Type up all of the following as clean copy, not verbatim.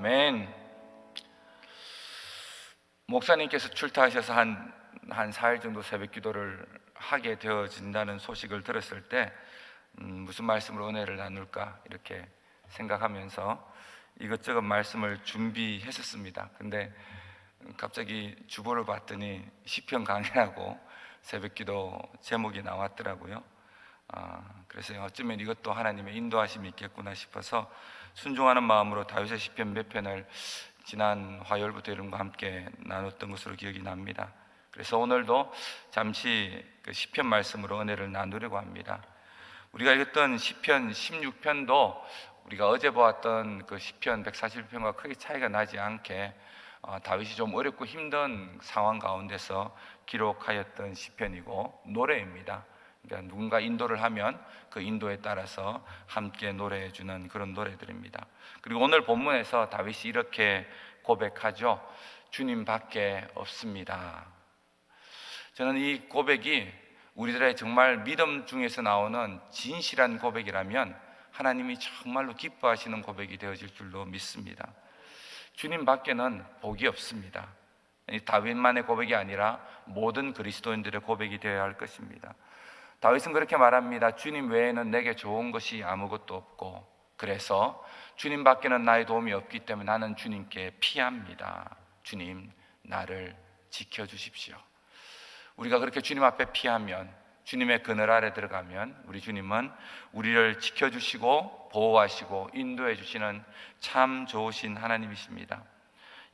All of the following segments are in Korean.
아멘. 목사님께서 출타하셔서 한 4일 정도 새벽 기도를 하게 되어진다는 소식을 들었을 때 무슨 말씀으로 은혜를 나눌까 이렇게 생각하면서 이것저것 말씀을 준비했었습니다. 근데 갑자기 주보를 봤더니 시편 강의라고 새벽 기도 제목이 나왔더라고요. 그래서 어쩌면 이것도 하나님의 인도하심이 있겠구나 싶어서 순종하는 마음으로 다윗의 시편 몇 편을 지난 화요일부터 여러분과 함께 나눴던 것으로 기억이 납니다. 그래서 오늘도 잠시 그 시편 말씀으로 은혜를 나누려고 합니다. 우리가 읽었던 시편 16편도 우리가 어제 보았던 그 시편 141편과 크게 차이가 나지 않게 다윗이 좀 어렵고 힘든 상황 가운데서 기록하였던 시편이고 노래입니다. 그러니까 누군가 인도를 하면 그 인도에 따라서 함께 노래해 주는 그런 노래들입니다. 그리고 오늘 본문에서 다윗이 이렇게 고백하죠. 주님밖에 없습니다. 저는 이 고백이 우리들의 정말 믿음 중에서 나오는 진실한 고백이라면 하나님이 정말로 기뻐하시는 고백이 되어질 줄로 믿습니다. 주님밖에는 복이 없습니다. 다윗만의 고백이 아니라 모든 그리스도인들의 고백이 되어야 할 것입니다. 다윗은 그렇게 말합니다. 주님 외에는 내게 좋은 것이 아무것도 없고 그래서 주님밖에는 나의 도움이 없기 때문에 나는 주님께 피합니다. 주님 나를 지켜주십시오. 우리가 그렇게 주님 앞에 피하면, 주님의 그늘 아래 들어가면 우리 주님은 우리를 지켜주시고 보호하시고 인도해 주시는 참 좋으신 하나님이십니다.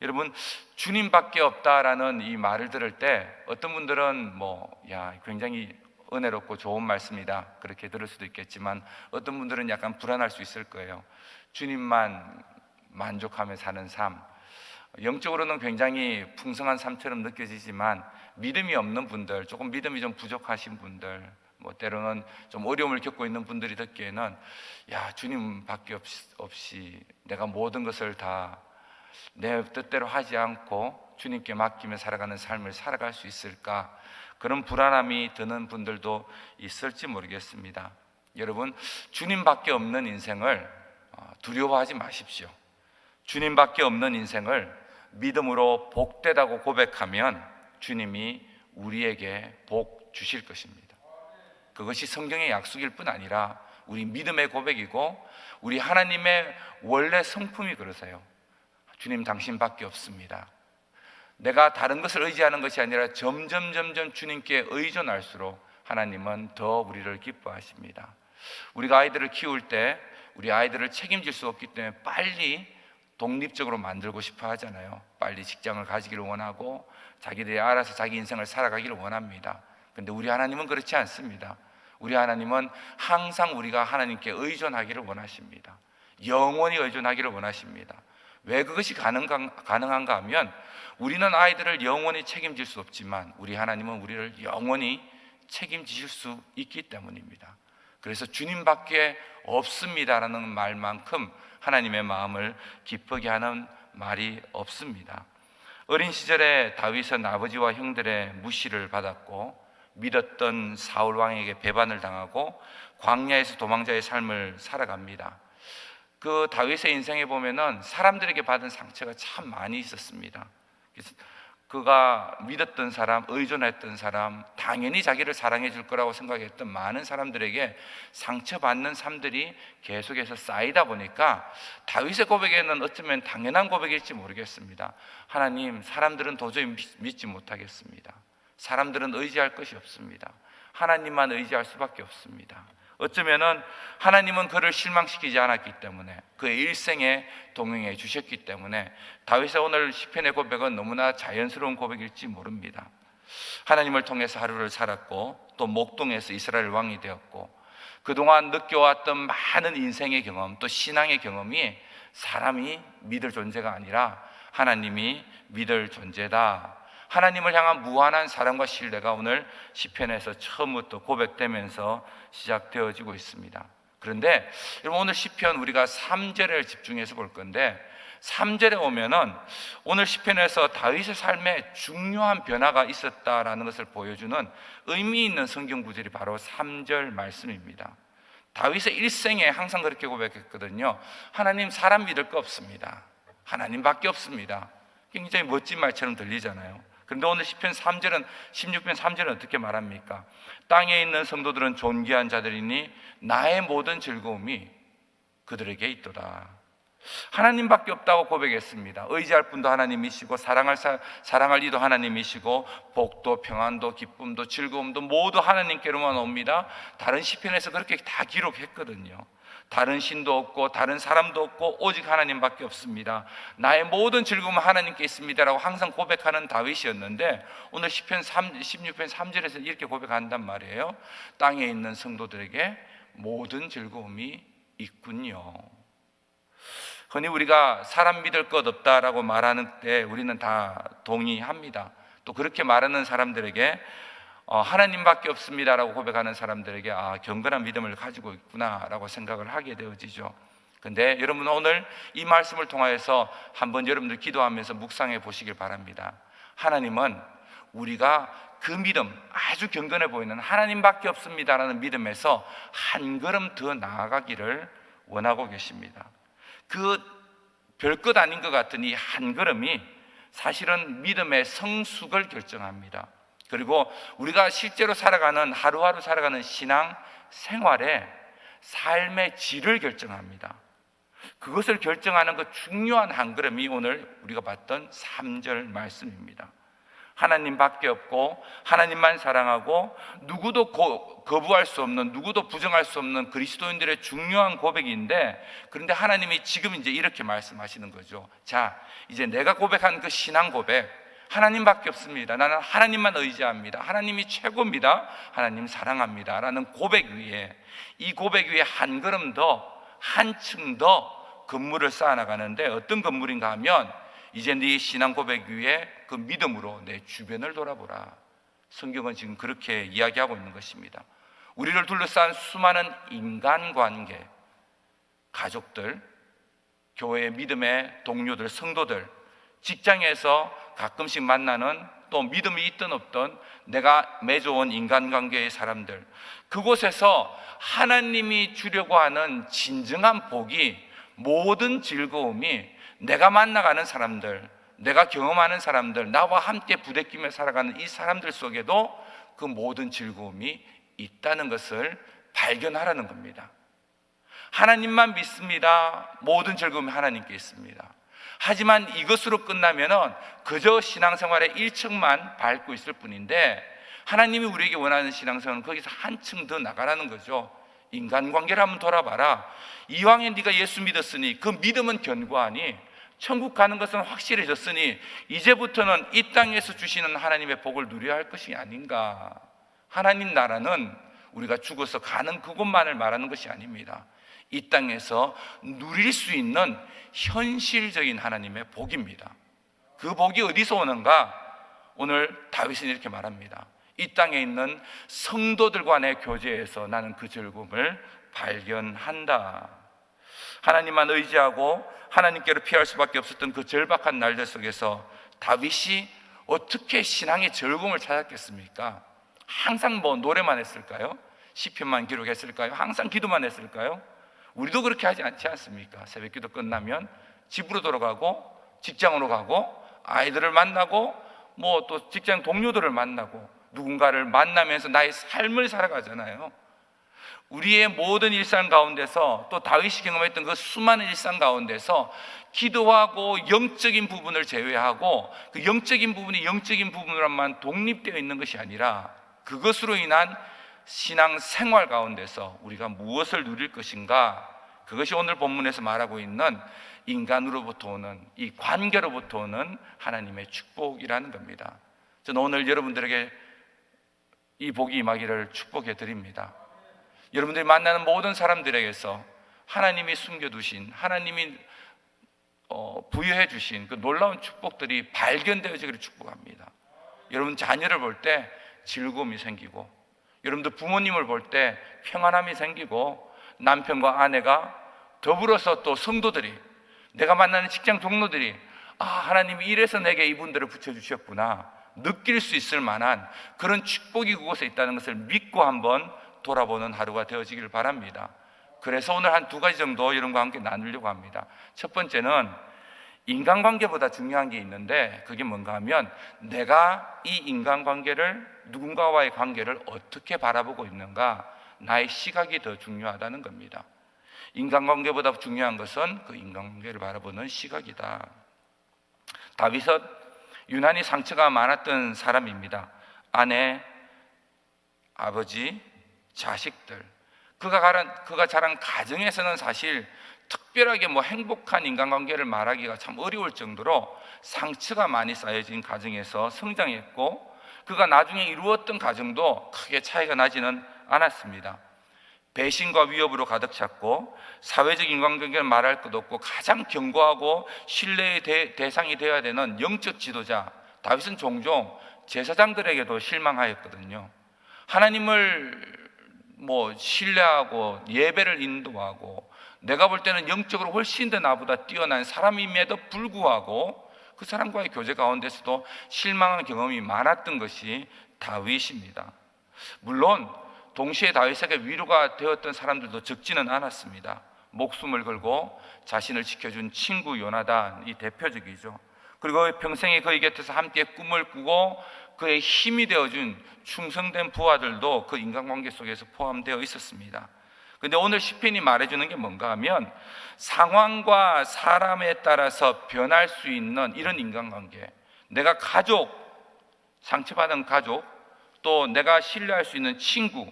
여러분, 주님밖에 없다라는 이 말을 들을 때 어떤 분들은 굉장히 은혜롭고 좋은 말씀이다 그렇게 들을 수도 있겠지만 어떤 분들은 약간 불안할 수 있을 거예요. 주님만 만족하며 사는 삶, 영적으로는 굉장히 풍성한 삶처럼 느껴지지만 믿음이 없는 분들, 조금 믿음이 좀 부족하신 분들, 때로는 좀 어려움을 겪고 있는 분들이 듣기에는 주님밖에 없이 내가 모든 것을 다 내 뜻대로 하지 않고 주님께 맡기며 살아가는 삶을 살아갈 수 있을까, 그런 불안함이 드는 분들도 있을지 모르겠습니다. 여러분, 주님밖에 없는 인생을 두려워하지 마십시오. 주님밖에 없는 인생을 믿음으로 복되다고 고백하면 주님이 우리에게 복 주실 것입니다. 그것이 성경의 약속일 뿐 아니라 우리 믿음의 고백이고 우리 하나님의 원래 성품이 그러세요. 주님 당신밖에 없습니다. 내가 다른 것을 의지하는 것이 아니라 점점 주님께 의존할수록 하나님은 더 우리를 기뻐하십니다. 우리가 아이들을 키울 때 우리 아이들을 책임질 수 없기 때문에 빨리 독립적으로 만들고 싶어 하잖아요. 빨리 직장을 가지기를 원하고 자기들이 알아서 자기 인생을 살아가기를 원합니다. 그런데 우리 하나님은 그렇지 않습니다. 우리 하나님은 항상 우리가 하나님께 의존하기를 원하십니다. 영원히 의존하기를 원하십니다. 왜 그것이 가능한가 하면 우리는 아이들을 영원히 책임질 수 없지만 우리 하나님은 우리를 영원히 책임지실 수 있기 때문입니다. 그래서 주님밖에 없습니다라는 말만큼 하나님의 마음을 기쁘게 하는 말이 없습니다. 어린 시절에 다윗은 아버지와 형들의 무시를 받았고 믿었던 사울 왕에게 배반을 당하고 광야에서 도망자의 삶을 살아갑니다. 그 다윗의 인생에 보면은 사람들에게 받은 상처가 참 많이 있었습니다. 그래서 그가 믿었던 사람, 의존했던 사람, 당연히 자기를 사랑해 줄 거라고 생각했던 많은 사람들에게 상처받는 삶들이 계속해서 쌓이다 보니까 다윗의 고백에는 어쩌면 당연한 고백일지 모르겠습니다. 하나님, 사람들은 도저히 믿지 못하겠습니다. 사람들은 의지할 것이 없습니다. 하나님만 의지할 수밖에 없습니다. 어쩌면은 하나님은 그를 실망시키지 않았기 때문에 그의 일생에 동행해 주셨기 때문에 다윗의 오늘 시편의 고백은 너무나 자연스러운 고백일지 모릅니다. 하나님을 통해서 하루를 살았고 또 목동에서 이스라엘 왕이 되었고 그동안 느껴왔던 많은 인생의 경험 또 신앙의 경험이 사람이 믿을 존재가 아니라 하나님이 믿을 존재다, 하나님을 향한 무한한 사랑과 신뢰가 오늘 시편에서 처음부터 고백되면서 시작되어지고 있습니다. 그런데 여러분, 오늘 시편 우리가 3절을 집중해서 볼 건데 3절에 오면은 오늘 시편에서 다윗의 삶에 중요한 변화가 있었다라는 것을 보여주는 의미 있는 성경 구절이 바로 3절 말씀입니다. 다윗의 일생에 항상 그렇게 고백했거든요. 하나님, 사람 믿을 거 없습니다. 하나님밖에 없습니다. 굉장히 멋진 말처럼 들리잖아요. 그런데 오늘 시편 3절은 16편 3절은 어떻게 말합니까? 땅에 있는 성도들은 존귀한 자들이니 나의 모든 즐거움이 그들에게 있도다. 하나님밖에 없다고 고백했습니다. 의지할 분도 하나님이시고 사랑할 이도 하나님이시고 복도 평안도 기쁨도 즐거움도 모두 하나님께로만 옵니다. 다른 시편에서 그렇게 다 기록했거든요. 다른 신도 없고 다른 사람도 없고 오직 하나님밖에 없습니다. 나의 모든 즐거움은 하나님께 있습니다라고 항상 고백하는 다윗이었는데 오늘 시편 16편 3절에서 이렇게 고백한단 말이에요. 땅에 있는 성도들에게 모든 즐거움이 있군요. 흔히 우리가 사람 믿을 것 없다라고 말하는 때 우리는 다 동의합니다. 또 그렇게 말하는 사람들에게 하나님밖에 없습니다라고 고백하는 사람들에게 경건한 믿음을 가지고 있구나라고 생각을 하게 되어지죠. 근데 여러분 오늘 이 말씀을 통하여서 한번 여러분들 기도하면서 묵상해 보시길 바랍니다. 하나님은 우리가 그 믿음, 아주 경건해 보이는 하나님밖에 없습니다라는 믿음에서 한 걸음 더 나아가기를 원하고 계십니다. 그 별것 아닌 것 같은 이 한 걸음이 사실은 믿음의 성숙을 결정합니다. 그리고 우리가 실제로 살아가는 하루하루 살아가는 신앙 생활의 삶의 질을 결정합니다. 그것을 결정하는 그 중요한 한 걸음이 오늘 우리가 봤던 3절 말씀입니다. 하나님밖에 없고 하나님만 사랑하고 누구도 거부할 수 없는, 누구도 부정할 수 없는 그리스도인들의 중요한 고백인데, 그런데 하나님이 지금 이제 이렇게 말씀하시는 거죠. 자, 이제 내가 고백한 그 신앙 고백, 하나님밖에 없습니다. 나는 하나님만 의지합니다. 하나님이 최고입니다. 하나님 사랑합니다. 라는 고백 위에, 이 고백 위에 한 걸음 더, 한층 더 건물을 쌓아나가는데 어떤 건물인가 하면 이제 네 신앙 고백 위에 그 믿음으로 내 주변을 돌아보라. 성경은 지금 그렇게 이야기하고 있는 것입니다. 우리를 둘러싼 수많은 인간관계, 가족들, 교회의 믿음의 동료들, 성도들, 직장에서 가끔씩 만나는 또 믿음이 있든 없든 내가 맺어온 인간관계의 사람들, 그곳에서 하나님이 주려고 하는 진정한 복이, 모든 즐거움이 내가 만나가는 사람들, 내가 경험하는 사람들, 나와 함께 부대끼며 살아가는 이 사람들 속에도 그 모든 즐거움이 있다는 것을 발견하라는 겁니다. 하나님만 믿습니다. 모든 즐거움이 하나님께 있습니다. 하지만 이것으로 끝나면은 그저 신앙생활의 1층만 밟고 있을 뿐인데, 하나님이 우리에게 원하는 신앙생활은 거기서 한층 더 나가라는 거죠. 인간관계를 한번 돌아봐라. 이왕에 네가 예수 믿었으니 그 믿음은 견고하니 천국 가는 것은 확실해졌으니 이제부터는 이 땅에서 주시는 하나님의 복을 누려야 할 것이 아닌가. 하나님 나라는 우리가 죽어서 가는 그곳만을 말하는 것이 아닙니다. 이 땅에서 누릴 수 있는 현실적인 하나님의 복입니다. 그 복이 어디서 오는가? 오늘 다윗은 이렇게 말합니다. 이 땅에 있는 성도들과의 교제에서 나는 그 즐거움을 발견한다. 하나님만 의지하고 하나님께로 피할 수밖에 없었던 그 절박한 날들 속에서 다윗이 어떻게 신앙의 즐거움을 찾았겠습니까? 항상 노래만 했을까요? 시편만 기록했을까요? 항상 기도만 했을까요? 우리도 그렇게 하지 않지 않습니까? 새벽기도 끝나면 집으로 돌아가고 직장으로 가고 아이들을 만나고 또 직장 동료들을 만나고 누군가를 만나면서 나의 삶을 살아가잖아요. 우리의 모든 일상 가운데서, 또 다윗이 경험했던 그 수많은 일상 가운데서 기도하고 영적인 부분을 제외하고 그 영적인 부분이 영적인 부분으로만 독립되어 있는 것이 아니라 그것으로 인한 신앙 생활 가운데서 우리가 무엇을 누릴 것인가, 그것이 오늘 본문에서 말하고 있는 인간으로부터 오는, 이 관계로부터 오는 하나님의 축복이라는 겁니다. 저는 오늘 여러분들에게 이 복이 임하기를 축복해 드립니다. 여러분들이 만나는 모든 사람들에게서 하나님이 숨겨두신, 하나님이 부여해 주신 그 놀라운 축복들이 발견되어지기를 축복합니다. 여러분 자녀를 볼 때 즐거움이 생기고, 여러분들 부모님을 볼 때 평안함이 생기고, 남편과 아내가 더불어서 또 성도들이, 내가 만나는 직장 동료들이 하나님이 이래서 내게 이분들을 붙여주셨구나 느낄 수 있을 만한 그런 축복이 그곳에 있다는 것을 믿고 한번 돌아보는 하루가 되어지길 바랍니다. 그래서 오늘 한 2가지 정도 여러분과 함께 나누려고 합니다. 첫 번째는 인간관계보다 중요한 게 있는데 그게 뭔가 하면 내가 이 인간관계를, 누군가와의 관계를 어떻게 바라보고 있는가, 나의 시각이 더 중요하다는 겁니다. 인간관계보다 중요한 것은 그 인간관계를 바라보는 시각이다. 다윗은 유난히 상처가 많았던 사람입니다. 아내, 아버지, 자식들, 그가 자란 가정에서는 사실 특별하게 행복한 인간관계를 말하기가 참 어려울 정도로 상처가 많이 쌓여진 가정에서 성장했고, 그가 나중에 이루었던 가정도 크게 차이가 나지는 않았습니다. 배신과 위협으로 가득 찼고, 사회적 인간관계를 말할 것도 없고, 가장 견고하고 신뢰의 대상이 되어야 되는 영적 지도자 다윗은 종종 제사장들에게도 실망하였거든요. 하나님을 신뢰하고 예배를 인도하고, 내가 볼 때는 영적으로 훨씬 더 나보다 뛰어난 사람임에도 불구하고 그 사람과의 교제 가운데서도 실망한 경험이 많았던 것이 다윗입니다. 물론 동시에 다윗에게 위로가 되었던 사람들도 적지는 않았습니다. 목숨을 걸고 자신을 지켜준 친구 요나단이 대표적이죠. 그리고 평생에 그의 곁에서 함께 꿈을 꾸고 그의 힘이 되어준 충성된 부하들도 그 인간관계 속에서 포함되어 있었습니다. 그런데 오늘 시편이 말해주는 게 뭔가 하면, 상황과 사람에 따라서 변할 수 있는 이런 인간관계, 내가 가족, 상처받은 가족, 또 내가 신뢰할 수 있는 친구,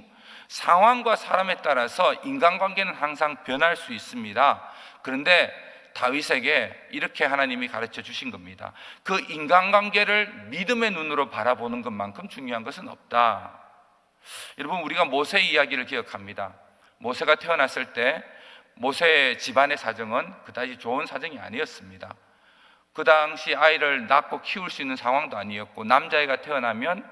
상황과 사람에 따라서 인간관계는 항상 변할 수 있습니다. 그런데 다윗에게 이렇게 하나님이 가르쳐 주신 겁니다. 그 인간관계를 믿음의 눈으로 바라보는 것만큼 중요한 것은 없다. 여러분, 우리가 모세 이야기를 기억합니다. 모세가 태어났을 때 모세의 집안의 사정은 그다지 좋은 사정이 아니었습니다. 그 당시 아이를 낳고 키울 수 있는 상황도 아니었고, 남자애가 태어나면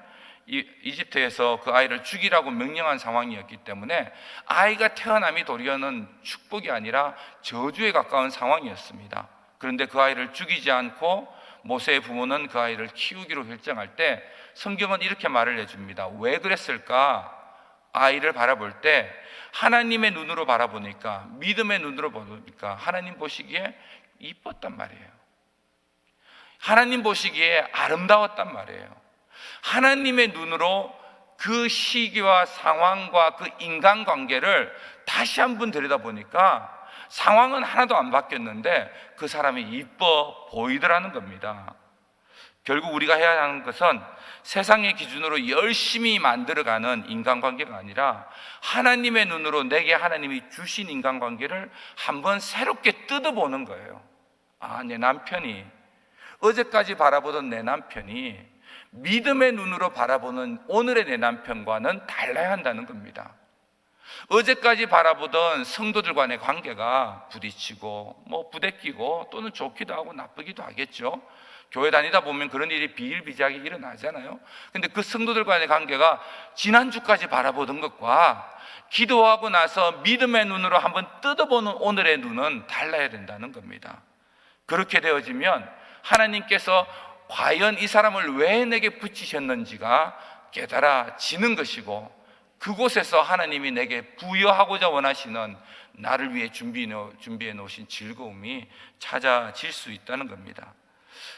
이집트에서 그 아이를 죽이라고 명령한 상황이었기 때문에 아이가 태어남이 도리어는 축복이 아니라 저주에 가까운 상황이었습니다. 그런데 그 아이를 죽이지 않고 모세의 부모는 그 아이를 키우기로 결정할 때 성경은 이렇게 말을 해줍니다. 왜 그랬을까? 아이를 바라볼 때 하나님의 눈으로 바라보니까, 믿음의 눈으로 보니까 하나님 보시기에 이뻤단 말이에요. 하나님 보시기에 아름다웠단 말이에요. 하나님의 눈으로 그 시기와 상황과 그 인간관계를 다시 한번 들여다보니까 상황은 하나도 안 바뀌었는데 그 사람이 이뻐 보이더라는 겁니다. 결국 우리가 해야 하는 것은 세상의 기준으로 열심히 만들어가는 인간관계가 아니라 하나님의 눈으로 내게 하나님이 주신 인간관계를 한번 새롭게 뜯어보는 거예요. 내 남편이, 어제까지 바라보던 내 남편이 믿음의 눈으로 바라보는 오늘의 내 남편과는 달라야 한다는 겁니다. 어제까지 바라보던 성도들 간의 관계가 부딪히고 부대끼고 또는 좋기도 하고 나쁘기도 하겠죠. 교회 다니다 보면 그런 일이 비일비재하게 일어나잖아요. 근데 그 성도들 간의 관계가 지난주까지 바라보던 것과 기도하고 나서 믿음의 눈으로 한번 뜯어보는 오늘의 눈은 달라야 된다는 겁니다. 그렇게 되어지면 하나님께서 과연 이 사람을 왜 내게 붙이셨는지가 깨달아지는 것이고, 그곳에서 하나님이 내게 부여하고자 원하시는 나를 위해 준비해 놓으신 즐거움이 찾아질 수 있다는 겁니다.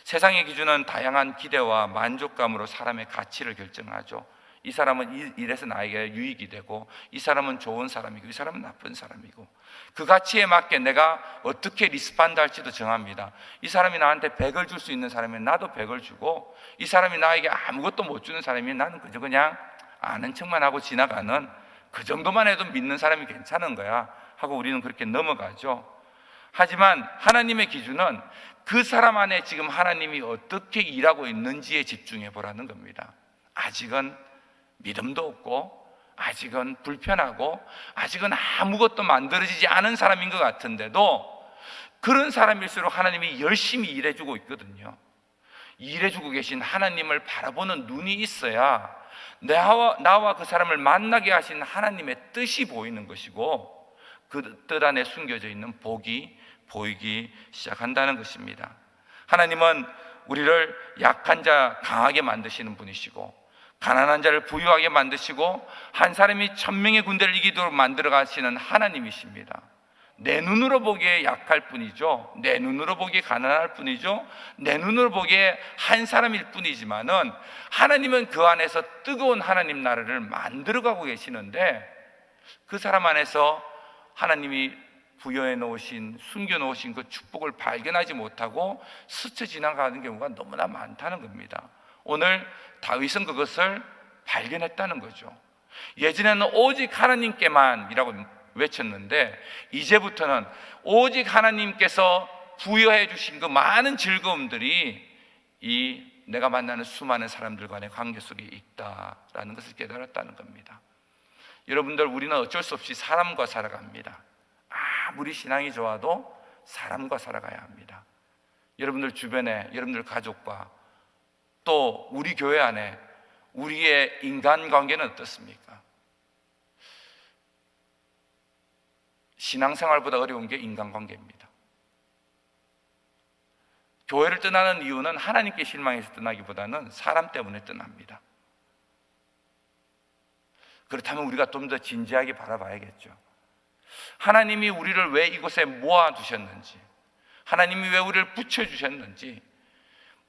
세상의 기준은 다양한 기대와 만족감으로 사람의 가치를 결정하죠. 이 사람은 이래서 나에게 유익이 되고, 이 사람은 좋은 사람이고, 이 사람은 나쁜 사람이고, 그 가치에 맞게 내가 어떻게 리스폰드 할지도 정합니다. 이 사람이 나한테 100을 줄 수 있는 사람이면 나도 100을 주고, 이 사람이 나에게 아무것도 못 주는 사람이면 나는 그냥 아는 척만 하고 지나가는, 그 정도만 해도 믿는 사람이 괜찮은 거야 하고 우리는 그렇게 넘어가죠. 하지만 하나님의 기준은 그 사람 안에 지금 하나님이 어떻게 일하고 있는지에 집중해 보라는 겁니다. 아직은 믿음도 없고, 아직은 불편하고, 아직은 아무것도 만들어지지 않은 사람인 것 같은데도 그런 사람일수록 하나님이 열심히 일해주고 있거든요. 일해주고 계신 하나님을 바라보는 눈이 있어야 나와 그 사람을 만나게 하신 하나님의 뜻이 보이는 것이고, 그 뜻 안에 숨겨져 있는 복이 보이기 시작한다는 것입니다. 하나님은 우리를 약한 자 강하게 만드시는 분이시고, 가난한 자를 부유하게 만드시고, 한 사람이 1000명의 군대를 이기도록 만들어 가시는 하나님이십니다. 내 눈으로 보기에 약할 뿐이죠. 내 눈으로 보기에 가난할 뿐이죠. 내 눈으로 보기에 한 사람일 뿐이지만은 하나님은 그 안에서 뜨거운 하나님 나라를 만들어가고 계시는데, 그 사람 안에서 하나님이 부여해 놓으신, 숨겨 놓으신 그 축복을 발견하지 못하고 스쳐 지나가는 경우가 너무나 많다는 겁니다. 오늘 다윗은 그것을 발견했다는 거죠. 예전에는 오직 하나님께만이라고 외쳤는데, 이제부터는 오직 하나님께서 부여해 주신 그 많은 즐거움들이 이 내가 만나는 수많은 사람들 간의 관계 속에 있다라는 것을 깨달았다는 겁니다. 여러분들, 우리는 어쩔 수 없이 사람과 살아갑니다. 아무리 신앙이 좋아도 사람과 살아가야 합니다. 여러분들 주변에, 여러분들 가족과 또 우리 교회 안에 우리의 인간관계는 어떻습니까? 신앙생활보다 어려운 게 인간관계입니다. 교회를 떠나는 이유는 하나님께 실망해서 떠나기보다는 사람 때문에 떠납니다. 그렇다면 우리가 좀 더 진지하게 바라봐야겠죠. 하나님이 우리를 왜 이곳에 모아두셨는지, 하나님이 왜 우리를 붙여주셨는지,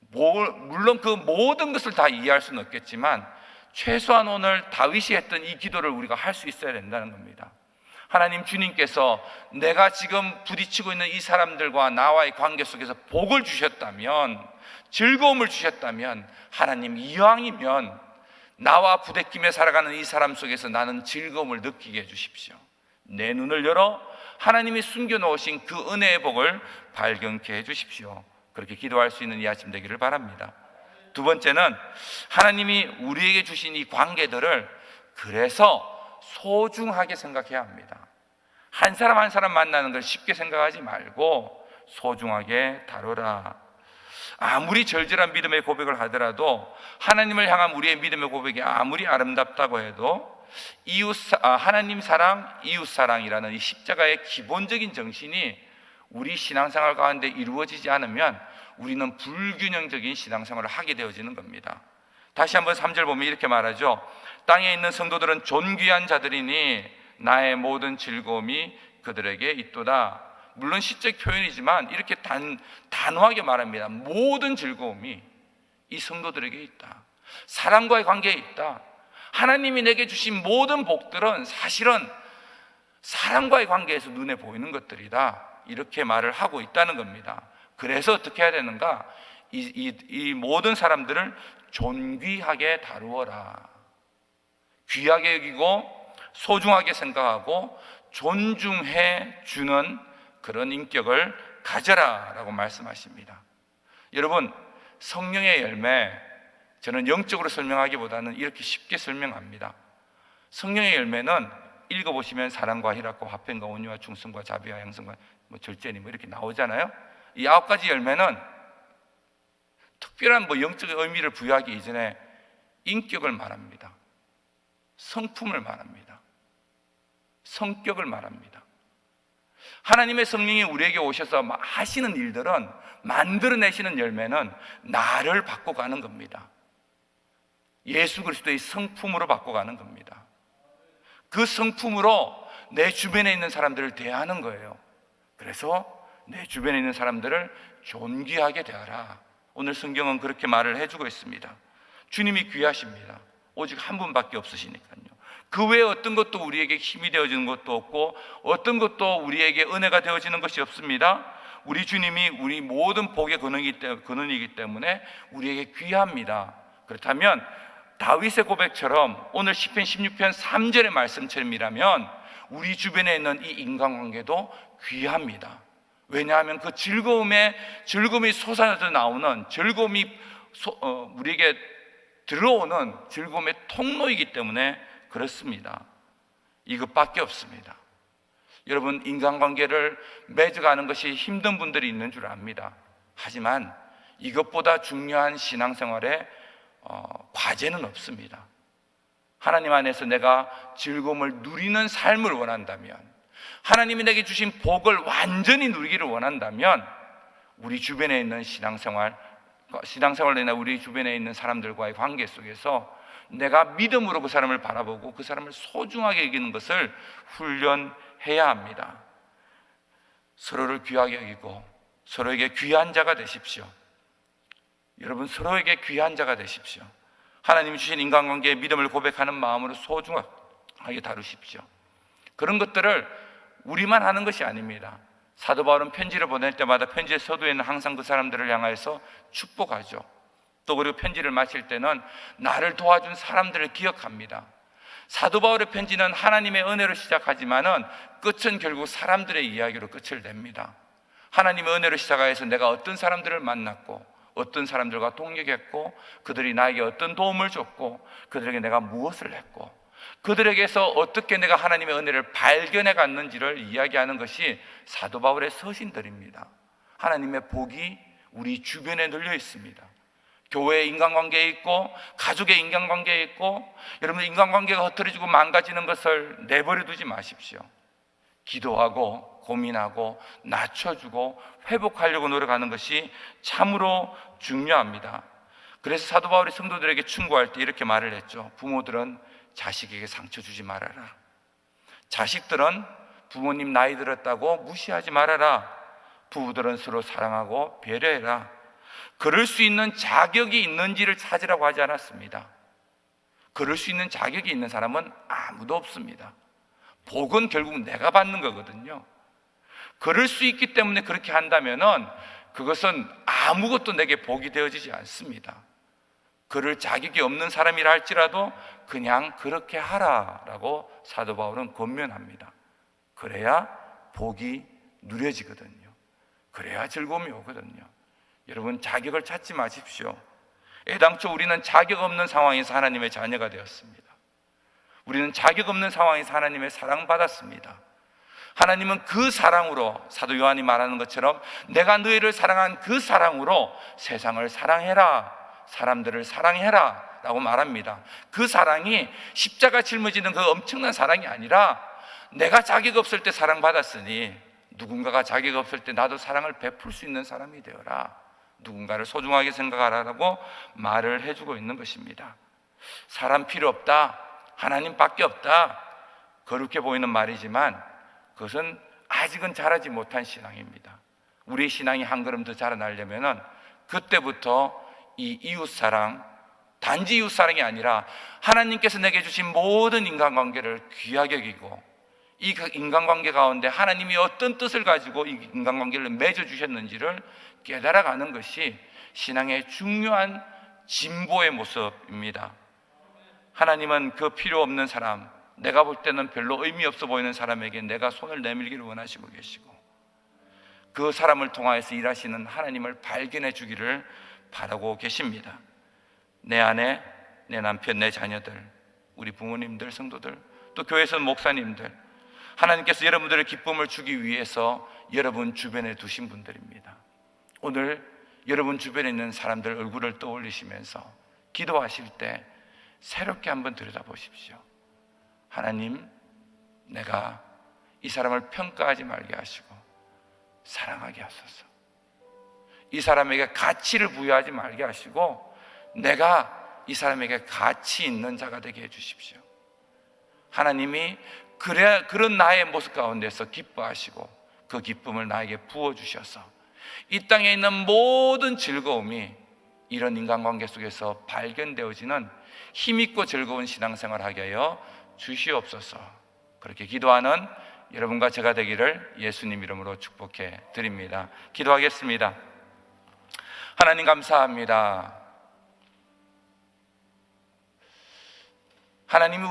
물론 그 모든 것을 다 이해할 수는 없겠지만 최소한 오늘 다윗이 했던 이 기도를 우리가 할 수 있어야 된다는 겁니다. 하나님, 주님께서 내가 지금 부딪히고 있는 이 사람들과 나와의 관계 속에서 복을 주셨다면, 즐거움을 주셨다면, 하나님, 이왕이면 나와 부대끼며 살아가는 이 사람 속에서 나는 즐거움을 느끼게 해주십시오. 내 눈을 열어 하나님이 숨겨놓으신 그 은혜의 복을 발견케 해주십시오. 그렇게 기도할 수 있는 이 아침 되기를 바랍니다. 두 번째는 하나님이 우리에게 주신 이 관계들을 그래서 소중하게 생각해야 합니다. 한 사람 한 사람 만나는 걸 쉽게 생각하지 말고 소중하게 다뤄라. 아무리 절절한 믿음의 고백을 하더라도, 하나님을 향한 우리의 믿음의 고백이 아무리 아름답다고 해도 하나님 사랑, 이웃 사랑이라는 이 십자가의 기본적인 정신이 우리 신앙생활 가운데 이루어지지 않으면 우리는 불균형적인 신앙생활을 하게 되어지는 겁니다. 다시 한번 3절 보면 이렇게 말하죠. 땅에 있는 성도들은 존귀한 자들이니 나의 모든 즐거움이 그들에게 있도다. 물론 시적 표현이지만 이렇게 단호하게 말합니다. 모든 즐거움이 이 성도들에게 있다. 사람과의 관계에 있다. 하나님이 내게 주신 모든 복들은 사실은 사람과의 관계에서 눈에 보이는 것들이다. 이렇게 말을 하고 있다는 겁니다. 그래서 어떻게 해야 되는가? 이 모든 사람들을 존귀하게 다루어라. 귀하게 여기고 소중하게 생각하고 존중해 주는 그런 인격을 가져라 라고 말씀하십니다. 여러분, 성령의 열매, 저는 영적으로 설명하기보다는 이렇게 쉽게 설명합니다. 성령의 열매는 읽어보시면 사랑과 희락과 화평과 온유와 충성과 자비와 양성과 절제니 이렇게 나오잖아요. 이 9가지 열매는 특별한 영적 의미를 부여하기 이전에 인격을 말합니다. 성품을 말합니다. 성격을 말합니다. 하나님의 성령이 우리에게 오셔서 하시는 일들은, 만들어내시는 열매는 나를 바꿔가는 겁니다. 예수 그리스도의 성품으로 바꿔가는 겁니다. 그 성품으로 내 주변에 있는 사람들을 대하는 거예요. 그래서 내 주변에 있는 사람들을 존귀하게 대하라. 오늘 성경은 그렇게 말을 해주고 있습니다. 주님이 귀하십니다. 오직 한 분밖에 없으시니까요. 그 외에 어떤 것도 우리에게 힘이 되어지는 것도 없고 어떤 것도 우리에게 은혜가 되어지는 것이 없습니다. 우리 주님이 우리 모든 복의 근원이기 때문에 우리에게 귀합니다. 그렇다면 다윗의 고백처럼 오늘 시편 16편 3절의 말씀처럼이라면 우리 주변에 있는 이 인간관계도 귀합니다. 왜냐하면 그 즐거움이 솟아져 나오는, 즐거움이 우리에게 들어오는 즐거움의 통로이기 때문에 그렇습니다. 이것밖에 없습니다. 여러분, 인간관계를 맺어가는 것이 힘든 분들이 있는 줄 압니다. 하지만 이것보다 중요한 신앙생활에 과제는 없습니다. 하나님 안에서 내가 즐거움을 누리는 삶을 원한다면, 하나님이 내게 주신 복을 완전히 누리기를 원한다면 우리 주변에 있는 신앙생활이나 우리 주변에 있는 사람들과의 관계 속에서 내가 믿음으로 그 사람을 바라보고 그 사람을 소중하게 여기는 것을 훈련해야 합니다. 서로를 귀하게 여기고 서로에게 귀한 자가 되십시오. 여러분, 서로에게 귀한 자가 되십시오. 하나님이 주신 인간관계의 믿음을 고백하는 마음으로 소중하게 다루십시오. 그런 것들을 우리만 하는 것이 아닙니다. 사도 바울은 편지를 보낼 때마다 편지의 서두에는 항상 그 사람들을 향하여서 축복하죠. 또 그리고 편지를 마칠 때는 나를 도와준 사람들을 기억합니다. 사도 바울의 편지는 하나님의 은혜로 시작하지만은 끝은 결국 사람들의 이야기로 끝을 냅니다. 하나님의 은혜로 시작해서 내가 어떤 사람들을 만났고 어떤 사람들과 동역했고 그들이 나에게 어떤 도움을 줬고 그들에게 내가 무엇을 했고 그들에게서 어떻게 내가 하나님의 은혜를 발견해 갔는지를 이야기하는 것이 사도 바울의 서신들입니다. 하나님의 복이 우리 주변에 널려 있습니다. 교회의 인간관계에 있고 가족의 인간관계에 있고, 여러분 인간관계가 흐트러지고 망가지는 것을 내버려 두지 마십시오. 기도하고 고민하고 낮춰주고 회복하려고 노력하는 것이 참으로 중요합니다. 그래서 사도 바울이 성도들에게 충고할 때 이렇게 말을 했죠. 부모들은 자식에게 상처 주지 말아라. 자식들은 부모님 나이 들었다고 무시하지 말아라. 부부들은 서로 사랑하고 배려해라. 그럴 수 있는 자격이 있는지를 찾으라고 하지 않았습니다. 그럴 수 있는 자격이 있는 사람은 아무도 없습니다. 복은 결국 내가 받는 거거든요. 그럴 수 있기 때문에 그렇게 한다면은 그것은 아무것도 내게 복이 되어지지 않습니다. 그럴 자격이 없는 사람이라 할지라도 그냥 그렇게 하라라고 사도 바울은 권면합니다. 그래야 복이 누려지거든요. 그래야 즐거움이 오거든요. 여러분, 자격을 찾지 마십시오. 애당초 우리는 자격 없는 상황에서 하나님의 자녀가 되었습니다. 우리는 자격 없는 상황에서 하나님의 사랑받았습니다. 하나님은 그 사랑으로, 사도 요한이 말하는 것처럼 내가 너희를 사랑한 그 사랑으로 세상을 사랑해라, 사람들을 사랑해라 라고 말합니다. 그 사랑이 십자가 짊어지는 그 엄청난 사랑이 아니라 내가 자격 없을 때 사랑받았으니 누군가가 자격 없을 때 나도 사랑을 베풀 수 있는 사람이 되어라, 누군가를 소중하게 생각하라고 말을 해주고 있는 것입니다. 사람 필요 없다, 하나님밖에 없다, 거룩해 보이는 말이지만 그것은 아직은 자라지 못한 신앙입니다. 우리의 신앙이 한 걸음 더 자라나려면 그때부터 이 이웃사랑, 단지 이웃사랑이 아니라 하나님께서 내게 주신 모든 인간관계를 귀하게 여기고 이 인간관계 가운데 하나님이 어떤 뜻을 가지고 이 인간관계를 맺어주셨는지를 깨달아가는 것이 신앙의 중요한 진보의 모습입니다. 하나님은 그 필요 없는 사람, 내가 볼 때는 별로 의미 없어 보이는 사람에게 내가 손을 내밀기를 원하시고 계시고 그 사람을 통하여서 일하시는 하나님을 발견해 주기를 바라고 계십니다. 내 아내, 내 남편, 내 자녀들, 우리 부모님들, 성도들, 또 교회에서 목사님들, 하나님께서 여러분들의 기쁨을 주기 위해서 여러분 주변에 두신 분들입니다. 오늘 여러분 주변에 있는 사람들 얼굴을 떠올리시면서 기도하실 때 새롭게 한번 들여다보십시오. 하나님, 내가 이 사람을 평가하지 말게 하시고 사랑하게 하소서. 이 사람에게 가치를 부여하지 말게 하시고 내가 이 사람에게 가치 있는 자가 되게 해주십시오. 하나님이 그런 나의 모습 가운데서 기뻐하시고 그 기쁨을 나에게 부어주셔서 이 땅에 있는 모든 즐거움이 이런 인간관계 속에서 발견되어지는 힘있고 즐거운 신앙생활을 하게 하여 주시옵소서. 그렇게 기도하는 여러분과 제가 되기를 예수님 이름으로 축복해 드립니다. 기도하겠습니다. 하나님 감사합니다. 하나님이